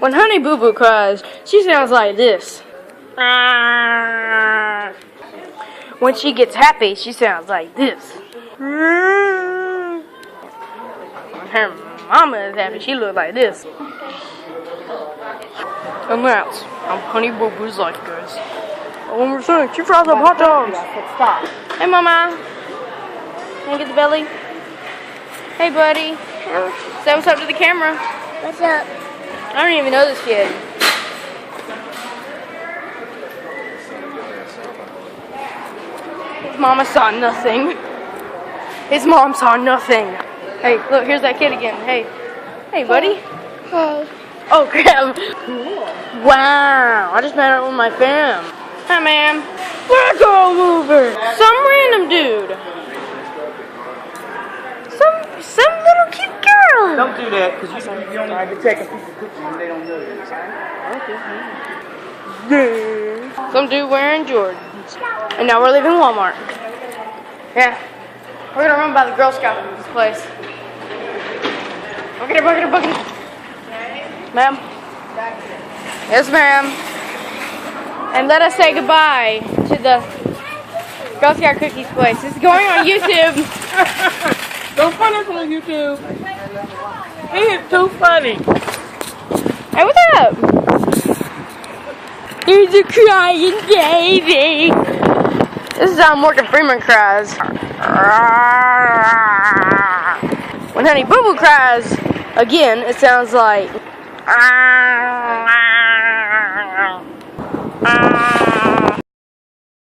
When Honey Boo Boo cries, she sounds like this. When she gets happy, she sounds like this. When her mama is happy, she looks like this. And that's how Honey Boo Boo's life goes. One more thing, she fries up hot dogs. Stop. Hey, Mama. Can I get the belly? Hey, buddy. Say what's up to the camera. What's up? I don't even know this kid. His mama saw nothing. His mom saw nothing. Hey, look, here's that kid again. Hey. Hey, buddy. Hey. Oh, crap. Cool. Wow. I just met up with my fam. Hi, ma'am. We're going over. Some random dude. Some little cute girl. Don't do that, because you don't detect a piece of cookie and they don't know you. Okay. Some dude wearing Jordans. And now we're leaving Walmart. Yeah. We're gonna run by the Girl Scout place. Bucket it, bucket it, bucket it. Ma'am? Yes, ma'am. And let us say goodbye to the Girl Scout Cookies place. It's going on YouTube. Don't find us on YouTube. He is too funny. Hey, what's up? Here's a crying baby. This is how Morgan Freeman cries. When Honey Boo Boo cries, again, it sounds like.